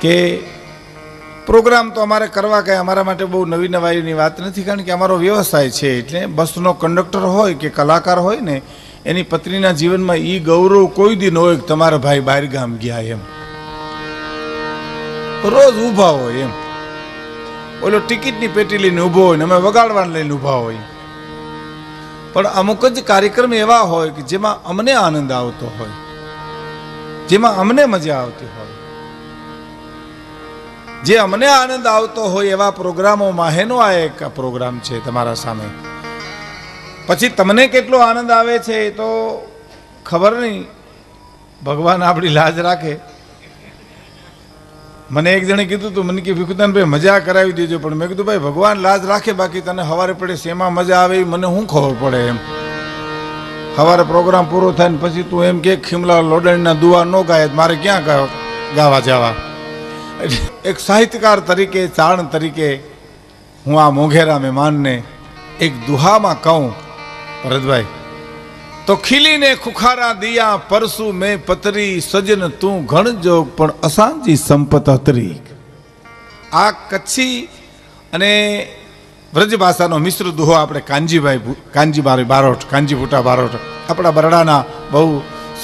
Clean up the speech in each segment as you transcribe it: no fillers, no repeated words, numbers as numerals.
કે પ્રોગ્રામ તો અમારે કરવા કાંઈ અમારા માટે બહુ નવી નવાઈની વાત નથી, કારણ કે અમારો વ્યવસાય છે. એટલે બસનો કંડક્ટર હોય કે કલાકાર હોય ને, એની પત્નીના જીવનમાં એ ગૌરવ કોઈ દી ન હોય કે તમારા ભાઈ બહાર ગામ ગયા એમ. રોજ ઊભા હોય એમ. ઓલો ટિકિટની પેટી લઈને ઊભો હોય ને અમે વગાડવાને લઈને ઊભા હોય. પણ અમુક જ કાર્યક્રમ એવા હોય કે જેમાં અમને આનંદ આવતો હોય, જેમાં અમને મજા આવતી હોય. જે અમને આનંદ આવતો હોય એવા પ્રોગ્રામોમાં હેનો આ એક પ્રોગ્રામ છે તમારા સામે. પછી તમને કેટલો આનંદ આવે છે એ તો ખબર નહીં, ભગવાન આપણી લાજ રાખે. મને એક જણે કીધું હતું, મને કે ભીખુદાનભાઈ મજા કરાવી દેજો, પણ મેં કીધું ભાઈ ભગવાન લાજ રાખે, બાકી તને સવારે પડે શેમાં મજા આવે એ મને શું ખબર પડે એમ. સવારે પ્રોગ્રામ પૂરો થાય ને પછી તું એમ કે ખીમલા લોડણીના દુઆ ન ગાય, મારે ક્યાં ગાવા જવા. એક સાહિત્યકાર તરીકે, ચારણ તરીકે હું આ મોંઘેરા મહેમાનને એક દુહામાં કહું, ભરતભાઈ, તો ખીલીને ખુખારા દિયા પરસુ મેં પતરી, સજન તું ઘણ જોગ પણ અસાંજી સંપત હતરી. આ કચ્છી અને વ્રજ ભાષાનો મિશ્ર દુહો આપણે કાનજીભાઈ બારોટ, કાનજીભૂટા બારોટ, આપણા બરડાના બહુ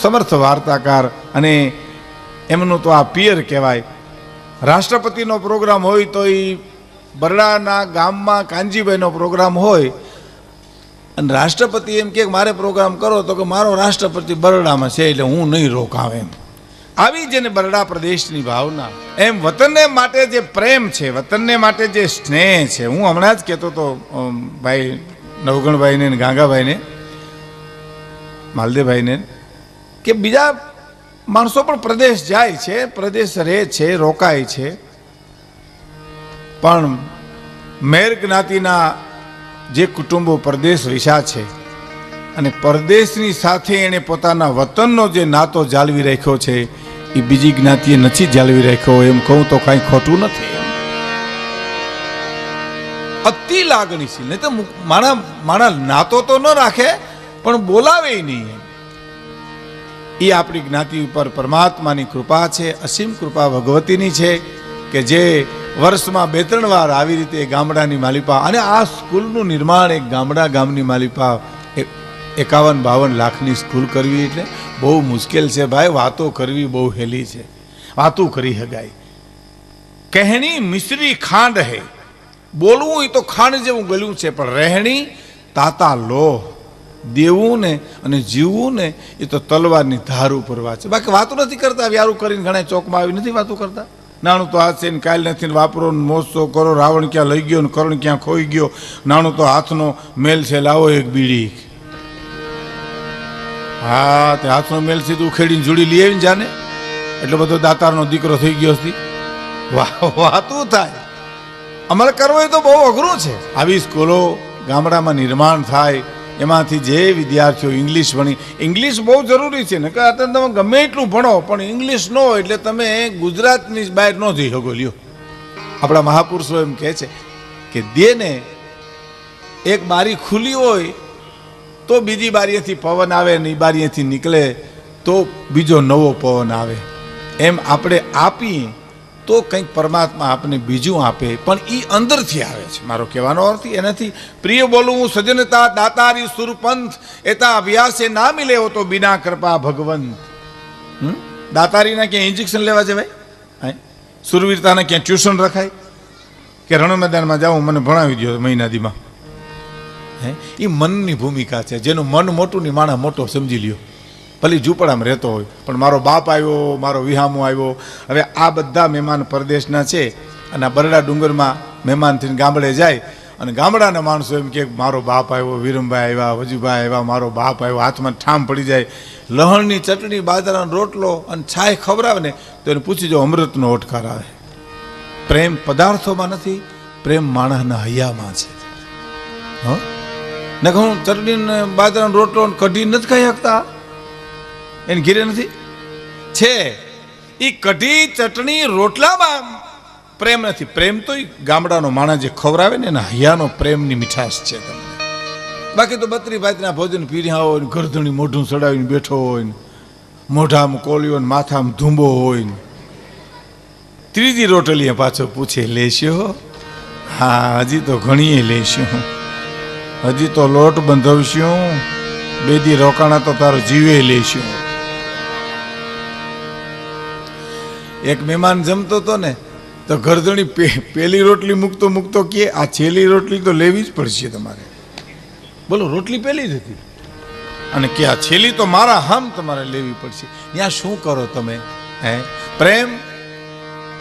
સમર્થ વાર્તાકાર, અને એમનું તો આ પિયર કહેવાય. રાષ્ટ્રપતિનો પ્રોગ્રામ હોય તો એ બરડાના ગામમાં કાનજીભાઈનો પ્રોગ્રામ હોય, અને રાષ્ટ્રપતિ એમ કે મારે પ્રોગ્રામ કરો, તો કે મારો રાષ્ટ્રપતિ બરડામાં છે એટલે હું નહીં રોકાવ એમ. આવી જેને બરડા પ્રદેશની ભાવના, એમ વતનને માટે જે પ્રેમ છે, વતનને માટે જે સ્નેહ છે. હું હમણાં જ કહેતો હતો ભાઈ નવગણભાઈને ને ગાંગાભાઈને, માલદેવભાઈને, કે બીજા માણસો પણ પ્રદેશ જાય છે, પ્રદેશ રહે છે, રોકાય છે, પણ મેર જ્ઞાતિના જે કુટુંબો પરદેશ વિસા છે અને પરદેશની સાથે એણે પોતાના વતનનો જે નાતો જાળવી રાખ્યો છે, એ બીજી જ્ઞાતિએ નથી જાળવી રાખ્યો. એમ કહું તો કાંઈ ખોટું નથી. અતિ લાગણીશીલ, નહીં તો માણા નાતો તો ન રાખે પણ બોલાવે નહીં. એ આપણી જ્ઞાતિ ઉપર પરમાત્માની કૃપા છે, અસીમ કૃપા ભગવતીની છે, કે જે વર્ષમાં 2-3 વાર આવી રીતે ગામડાની માલિપા, અને આ સ્કૂલનું નિર્માણ એક ગામની માલિપા 51-52 લાખની સ્કૂલ કરવી એટલે બહુ મુશ્કેલ છે ભાઈ. વાતો કરવી બહુ હેલી છે, વાતો કરી હગાય. કહેણી મિશ્રી ખાંડ હે, બોલવું એ તો ખાંડ જેવું ગળ્યું છે, પણ રહેણી તાતા લોહ. દેવું ને અને જીવવું ને એ તો તલવારની ધાર ઉપર વાત છે. બાકી વાતો નથી કરતા. વ્યારું કરીને ઘણા ચોકમાં આવી નથી વાતો કરતા. નાણું તો હાથ છે ને કાલ નથી ને વાપરો ને મોજશો કરો, રાવણ ક્યાં લઈ ગયો ને કરણ ક્યાં ખોઈ ગયો, નાણું તો હાથનો મેલ છે, લાવો એક બીડી. હા, તે હાથનો મેલ છે તું ખેડીને જોડી લઈ આવીને જાને, એટલે બધો દાતારનો દીકરો થઈ ગયો હતી. વાતું થાય. અમલ કરવો એ તો બહુ અઘરું છે. આવી સ્કૂલો ગામડામાં નિર્માણ થાય, એમાંથી જે વિદ્યાર્થીઓ ઇંગ્લિશ ભણી, ઇંગ્લિશ બહુ જરૂરી છે ને, કે તમે ગમે એટલું ભણો પણ ઇંગ્લિશ ન હોય એટલે તમે ગુજરાતની બહાર ન જઈ શકો. લ્યો, આપણા મહાપુરુષો એમ કહે છે કે દેને એક બારી ખુલ્લી હોય તો બીજી બારીએથી પવન આવે ને એ બારીએથી નીકળે તો બીજો નવો પવન આવે. એમ આપણે આપીએ તો કંઈક પરમાત્મા આપણને બીજું આપે, પણ એ અંદરથી આવે છે. મારો કહેવાનો અર્થ એનાથી પ્રિય બોલવું સજનતા દાતારી સુરપંથ એતા અભ્યાસે ના મિલે હો તો બિના કૃપા ભગવંત. દાતારીના ક્યાં ઇન્જેક્શન લેવા જવાય? સુરવીરતાના ક્યાં ટ્યુશન રખાય? કે રણ મેદાનમાં જાઉં મને ભણાવી દો મહિનાદીમાં? એ મનની ભૂમિકા છે. જેનું મન મોટું ની માણસ મોટો સમજી લ્યો. ભલે ઝૂંપડામાં રહેતો હોય પણ મારો બાપ આવ્યો, મારો વિહામો આવ્યો. હવે આ બધા મહેમાન પરદેશના છે, અને આ બરડા ડુંગરમાં મહેમાન થઈને ગામડે જાય, અને ગામડાના માણસો એમ કે મારો બાપ આવ્યો, વિરમભાઈ આવ્યા, વજુભાઈ આવ્યા, મારો બાપ આવ્યો. હાથમાં ઠામ પડી જાય. લહણની ચટણી, બાજરાનો રોટલો અને છાય ખવડાવે ને તો એને પૂછી જો અમૃતનો ઓટકાર આવે. પ્રેમ પદાર્થોમાં નથી, પ્રેમ માણસના હૈયામાં છે. ને હું ચટણી બાજરાનો રોટલો કઢી નથી ખાઈ શકતા, એને ઘીરે નથી છે. એ કઢી ચટણી રોટલામાં પ્રેમ નથી. પ્રેમ તો એ ગામડાનો માણસ જે ખવડાવે ને એના હૈયાનો પ્રેમની મીઠાશ છે. તમને બાકી તો 32 ભાતના ભોજન પીર્યા હોય ને, ગરદણી મોઢું ચડાવીને બેઠો હોય ને, મોઢામાં કોળીઓ ને માથામાં ધૂંબો હોય ને, ત્રીજી રોટલીએ પાછો પૂછે, લેશો? હા, હજી તો ઘણીએ લેશું, હજી તો લોટ બંધવશું, બે દી રોકાણા તો તારો જીવે લેશું. એક મહેમાન જમતો હતો ને, તો ઘરધણી પેલી રોટલી મૂકતો મૂકતો કે આ છેલ્લી રોટલી તો લેવી જ પડશે તમારે. બોલો, રોટલી પેલી જ હતી અને કે આ છેલ્લી તો મારા હમ તમારે લેવી પડશે. ત્યાં શું કરો તમે? હે, પ્રેમ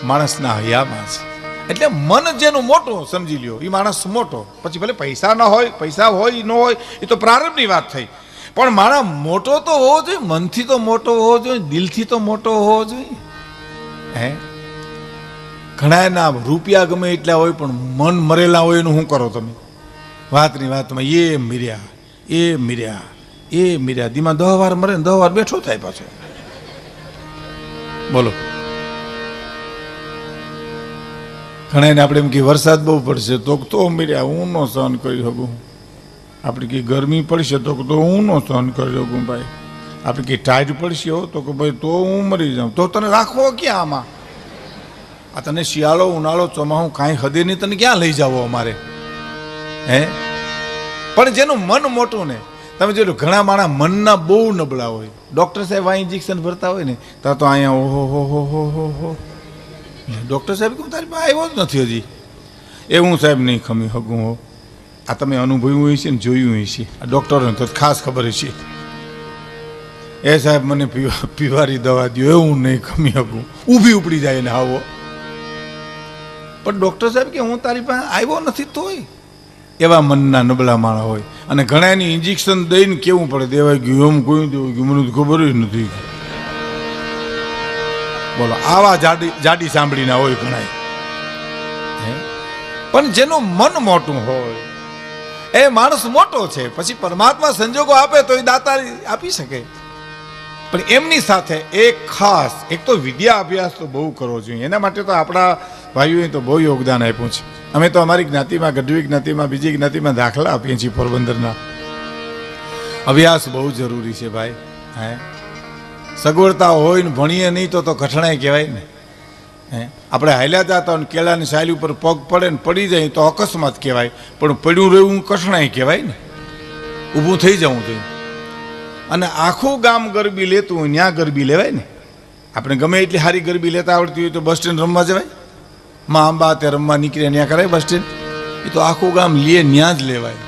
માણસના હૈયામાં છે. એટલે મન જેનું મોટું સમજી લ્યો એ માણસ મોટો. પછી ભલે પૈસા ન હોય, પૈસા હોય ન હોય, એ તો પ્રારંભની વાત થઈ, પણ માણસ મોટો તો હોવો જોઈએ, મનથી તો મોટો હોવો જોઈએ, દિલથી તો મોટો હોવો જોઈએ. હે, ઘણા ના રૂપિયા ગમે એટલા હોય પણ મન મરેલા હોય એનું શું કરો તમે? વાતની વાતમાં એ મીર્યા દીમાં 10 વાર મરે ને 10 વાર બેઠો થાય પાછો. બોલો, ઘણા આપણે એમ કે વરસાદ બહુ પડશે તો મીર્યા હું ન સહન કરી શકું. આપણે કે ગરમી પડશે તો હું ન સહન કરી શકું ભાઈ. આપણે કે ટાઈટ પડશે તો કે ભાઈ તો હું મરી જાઉં. તો તને રાખવો ક્યાં આમાં? આ તને શિયાળો ઉનાળો ચોમાસું કાંઈ હદે નહીં, તને ક્યાં લઈ જાવો અમારે? હે, પણ જેનું મન મોટું ને, તમે જોયું ઘણા માણસ મનના બહુ નબળા હોય. ડૉક્ટર સાહેબ આ ઇન્જેક્શન ભરતા હોય ને તો અહીંયા ઓહો, ડૉક્ટર સાહેબ કહું તારી પાસે આવ્યો જ નથી હજી. એ હું સાહેબ નહીં ખમી શકું હો. આ તમે અનુભવ્યું હોય છે ને જોયું હોય છે, આ ડૉક્ટરોને તો ખાસ ખબર છે. એ સાહેબ મને પીવાની દવા દો, એ હું નહીં ખમી શકું. ઊભી ઉપડી જાય ને આવો. પણ ડૉક્ટર સાહેબ કે હું તારી પાસે આવ્યો નથી તોય. એવા મનના નબળા માણસ હોય. અને ઘણા એની ઇન્જેક્શન દઈને કેવું પડે, દેવાય ગયું એમ કોઈ દેવું ગયું મને ખબર જ નથી. બોલો, આવા જાડી સાંભળીના હોય ઘણા. પણ જેનું મન મોટું હોય એ માણસ મોટો છે. પછી પરમાત્મા સંજોગો આપે તો એ દાતા આપી શકે. પણ એમની સાથે એક ખાસ એક તો વિદ્યા અભ્યાસ તો બહુ કરવો જોઈએ. એના માટે તો આપણા ભાઈઓએ તો બહુ યોગદાન આપ્યું છે. અમે તો અમારી જ્ઞાતિમાં, ગઢવી જ્ઞાતિમાં, બીજી જ્ઞાતિમાં દાખલા આપીએ છીએ પોરબંદરના. અભ્યાસ બહુ જરૂરી છે ભાઈ. હે, સગવડતા હોય ને ભણીએ નહીં તો કઠણાઈ કહેવાય ને. હે, આપણે હાલ્યા જતા હોય ને કેળાની સાયલી ઉપર પગ પડે ને પડી જાય તો અકસ્માત કહેવાય, પણ પડ્યું રહેવું કઠણાઈ કહેવાય ને. ઊભું થઈ જવું જોઈએ. અને આખું ગામ ગરબી લેતું હોય ત્યાં ગરબી લેવાય ને. આપણે ગમે એટલી સારી ગરબી લેતા આવડતી હોય તો બસ સ્ટેન્ડ રમવા જવાય. માં અંબા તે રમવા નીકળે ત્યાં કરાય બસ સ્ટેન્ડ. એ તો આખું ગામ લે ત્યાં જ લેવાય.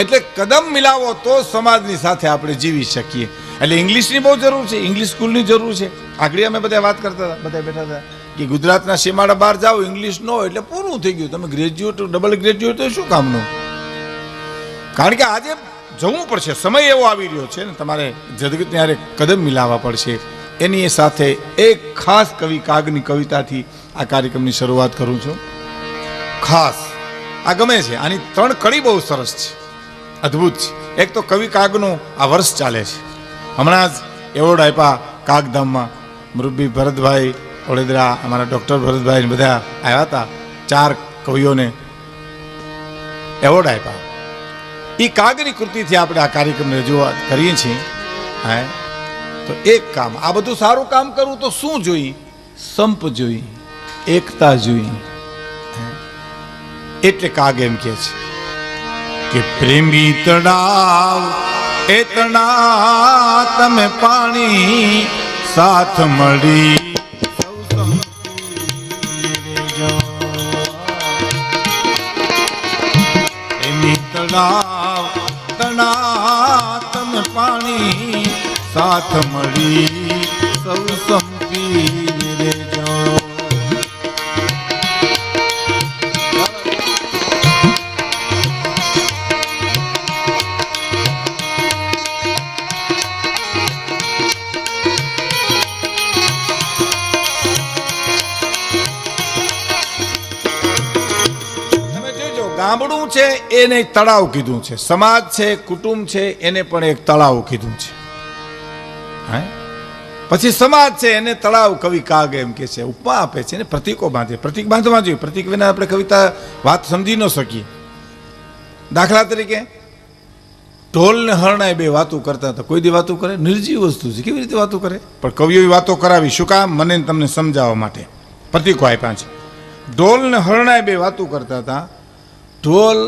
એટલે કદમ મિલાવો તો સમાજની સાથે આપણે જીવી શકીએ. એટલે ઇંગ્લિશની બહુ જરૂર છે, ઇંગ્લિશ સ્કૂલની જરૂર છે. આગળ અમે બધા વાત કરતા હતા, બધા બેઠા હતા કે ગુજરાતના સીમાડા બહાર જાઓ ઇંગ્લિશ ન હોય એટલે પૂરું થઈ ગયું. તમે ગ્રેજ્યુએટ, ડબલ ગ્રેજ્યુએટ તો શું કામનું? કારણ કે આજે જવું પડશે, સમય એવો આવી રહ્યો છે ને તમારે જગતને યારે કદમ મિલાવવા પડશે. એની સાથે એક ખાસ કવિ કાગની કવિતાથી આ કાર્યક્રમની શરૂઆત કરું છું. ખાસ આ ગમે છે. આની 3 કડી બહુ સરસ છે, અદ્ભુત છે. એક તો કવિ કાગનું આ વર્ષ ચાલે છે. હમણાં જ એવોર્ડ આપ્યા કાગધામમાં. મુરબ્બી ભરતભાઈ વડોદરા, અમારા ડૉક્ટર ભરતભાઈ બધા આવ્યા હતા. 4 કવિઓને એવોર્ડ આપ્યા. એ કાગની કૃતિથી આપણે આ કાર્યક્રમની રજૂઆત કરીએ છીએ. હા, તો એક કામ, આ બધું સારું કામ કરવું તો શું જોઈએ? સંપ જોઈએ, એકતા જોઈએ. એટલે કાગ એમ કહે છે કે પ્રેમી તળાવ એ તણા તમે પાણી સાથ મળી પ્રેમી તળાવ તણા તમે પાણી સાથ મળી સૌ સંપી રેજો. ગામડું છે એને તળાવ કીધું છે, સમાજ છે, કુટુંબ છે એને પણ એક તળાવ કીધું છે. પછી સમાજ છે એને તળાવ કવિ કાગ એમ કે છે, ઉપમા આપે છે ને પ્રતીકો બાંધે. પ્રતીક બાંધવા જોઈએ, પ્રતીક વિના આપણે કવિતા વાત સમજી ન શકીએ. દાખલા તરીકે ઢોલ ને હરણાય બે વાતો કરતા હતા. કોઈ દી વાતો કરે? નિર્જીવ વસ્તુ છે, કેવી રીતે વાતો કરે? પણ કવિઓએ વાતો કરાવી. શું કામ? મને તમને સમજાવવા માટે. પ્રતીકો આપ્યા છે. ઢોલ ને હરણાએ બે વાતું કરતા હતા. ઢોલ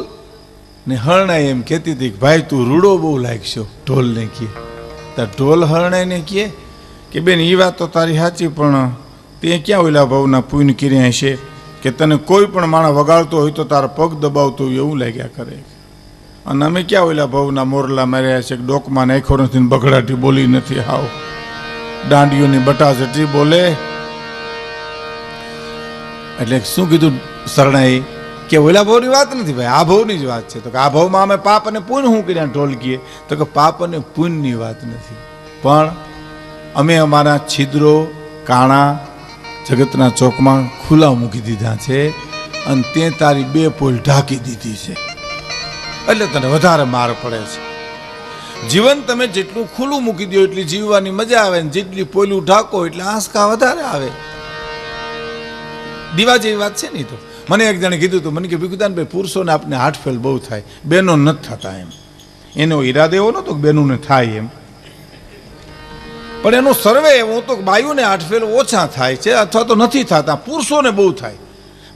ને હરણાએ એમ કહેતી હતી કે ભાઈ તું રૂડો બહુ લાગશો. ઢોલને કહે તો ઢોલ હરણાઈને કહે કે બેન એ વાત તો તારી સાચી, પણ તે ક્યાં ઓલા ભાવના પુણ્ય કર્યા હશે કે તને કોઈ પણ માણસ વગાડતો હોય તો તારા પગ દબાવતો હોય એવું લાગ્યા કરે. અને અમે ક્યાં ઓલા ભાવના મોરલા માર્યા છે, ડોકમાં નાખ્યો નથી ને બગડાટી બોલી નથી, હાવ દાંડીઓની બટાઝટી બોલે. એટલે શું કીધું શરણાઈ કે ઓલા ભાવની વાત નથી ભાઈ, આ ભાવની જ વાત છે. તો કે આ ભાવમાં અમે પાપ અને પુણ્ય શું કર્યા ઢોલ કીએ? તો કે પાપ અને પુણ્યની વાત નથી, પણ અમે અમારા છિદ્રો કાણા જગતના ચોકમાં ખુલ્લા મૂકી દીધા છે અને તે તારી બે પોલ ઢાંકી દીધી છે, એટલે તને વધારે માર પડે છે. જીવન તમે જેટલું ખુલ્લું મૂકી દો એટલી જીવવાની મજા આવે, ને જેટલી પોલું ઢાંકો એટલે આંસકા વધારે આવે. દીવા જેવી વાત છે નહીં. તો મને એક જણે કીધું હતું, મને કે ભીખુદાનભાઈ પુરુષોને આપણે હાર્ટફેલ બહુ થાય, બહેનો નથી થતા એમ. એનો ઈરાદો એવો નહોતો કે બહેનોને થાય એમ, પણ એનો સર્વે એવો હતો કે બાયુને હાર્ટફેલ ઓછા થાય છે અથવા તો નથી થતા, પુરુષોને બહુ થાય.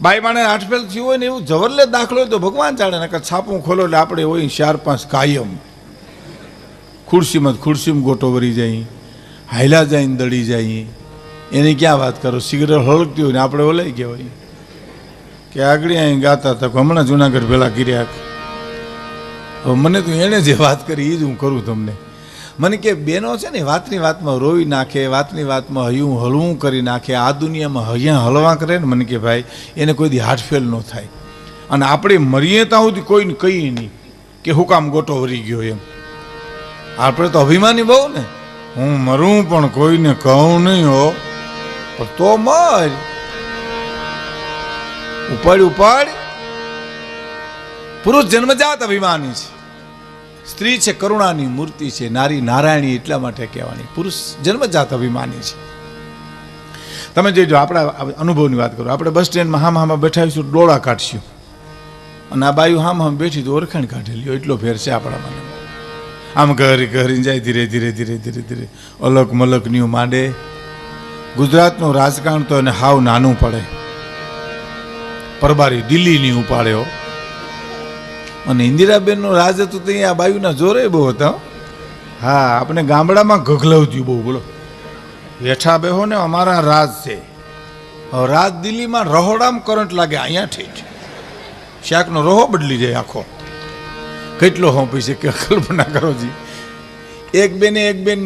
બાઈ માણે હાર્ટફેલ થયું હોય ને એવું જવરલે દાખલો હોય તો ભગવાન જાણે, નકર છાપું ખોલો એટલે આપણે હોય 4-5 કાયમ ખુરશીમાં ગોટો વરી જાય, હાયલા જઈને દડી જાય. એની ક્યાં વાત કરો, સિગરેટ હળગતી હોય ને આપણે ઓલાઈ ગયા હોય કે આગળ અહીં ગાતા હતા હમણાં જુનાગઢ ભેલા કર્યા. હવે મને તો એણે જે વાત કરી એ જ હું કરું તમને. મને કે બેનો છે ને વાતની વાતમાં રોવી નાખે, વાતની વાતમાં હયું હળવું કરી નાખે, આ દુનિયામાં હૈયા હળવા કરે ને, મને કે ભાઈ એને કોઈ દી હાર્ટફેલ ન થાય. અને આપણે મરીએ ત્યાં સુધી કોઈને કહીએ નહીં કે હું કામ ગોટો વરી ગયો એમ. આપણે તો અભિમાની બહુ ને, હું મરું પણ કોઈને કહું નહીં હો, પણ તો મર ઉપાડ. પુરુષ જન્મજાત અભિમાની છે, સ્ત્રી છે કરુણાની મૂર્તિ છે, નારી નારાયણી એટલા માટે કહેવાની. પુરુષ જન્મજાત અભિમાની છે. તમે જોજો, આપણા અનુભવની વાત કરો. આપણે બસ સ્ટેન્ડમાં હામાં બેઠાવીશું, ડોળા કાઢશું, અને આ બાયું હામ બેઠી તો ઓળખાણ કાઢેલી, એટલો ફેર છે આપણામાં. આમ ઘરી જાય, ધીરે ધીરે અલગ મલકની માંડે. ગુજરાતનું રાજકારણ તો એને હાવ નાનું પડે, પરબારી દિલ્હીની ઉપાડ્યો. અને ઇન્દિરાબેનનું રાજ હતું તો અહીંયા બાયુના જોરે બહુ હતા. હા, આપણે ગામડામાં ગગલાવતી બહુ, બોલો હેઠા બેહો ને અમારા રાજ છે. રાજ દિલ્હીમાં રહોડામાં કરંટ લાગે, અહીંયા ઠીક શાકનો રહો બદલી જાય આખો. કેટલો હોંપી છે કે કલ્પના કરો જી. એક બેને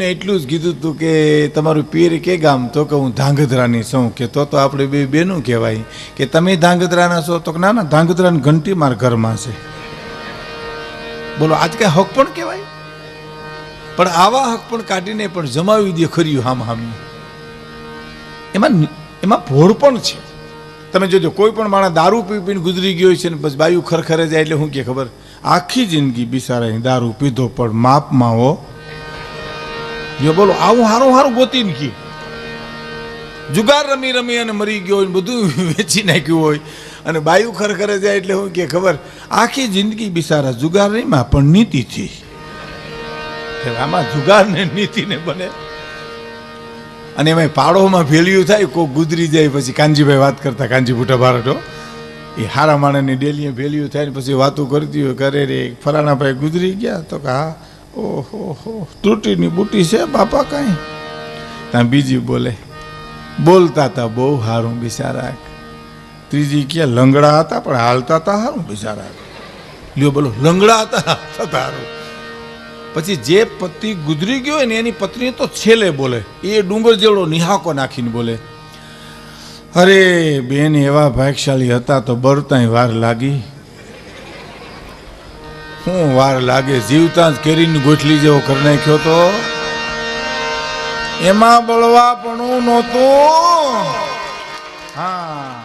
એટલું જ કીધું હતું કે તમારું પીર કે ગામ? તો કે હું ધાંગધ્રાની છું. કે તો આપણે બે બેનું કહેવાય. કે તમે ધાંગધ્રાના છો? તો ના ના, ધાંગધ્રાની ઘંટી મારા ઘરમાં છે. બોલો, આજ કઈ હક પણ કહેવાય? પણ આવા હક પણ કાઢીને પણ જમાવી દે ખર્યું હામી. એમાં ભોળ પણ છે. તમે જોજો, કોઈ પણ માણસ દારૂ પીને ગુજરી ગયો છે ને બસ બાયુ ખરખરે જાય એટલે શું કે ખબર, આખી જિંદગી બિચારા દારૂ પીધો પણ માપમાં હો. જો બોલો, આવું હારું ગોતીને કી જુગાર રમી અને મરી ગયો હોય, બધું વેચી નાખ્યું હોય, અને બાયુ ખરખરે જાય એટલે શું કે ખબર, આખી જિંદગી બિચારા જુગાર નહીં માં પણ નીતિથી. આમાં જુગાર ને નીતિ ને બને. અને એમાં પાડોમાં ભેલિયું થાય, કોઈ ગુજરી જાય પછી કાનજીભાઈ વાત કરતા, કાનજી બુટા ભારતો, એ હારા માણસની ડેલીએ ભેલિયું થાય ને પછી વાતો કરતી હોય, કરે રે ફલાણા ભાઈ ગુજરી ગયા. તો કે હા, ઓહો તૂટીની બુટી છે બાપા કાંઈ. ત્યાં બીજી બોલતા હતા બહુ સારું બિચારા. ત્રીજી કે લંગડા હતા પણ હાલતા હતા સારું બિચારા. લ્યો બોલો, લંગડા હતા સારું. પછી જે પતિ ગુજરી ગયો હોય ને એની પત્ની તો છેલ્લે બોલે, એ ડુંગર જેવડો નિહાકો નાખીને બોલે, અરે બેન એવા ભાગશાળી હતા તો બળતાંય વાર લાગી. શું વાર લાગે, જીવતા જ કેરીની ગોઠલી જેવો કરી નાખ્યો તો, એમાં બળવા પણ નહોતું. હા,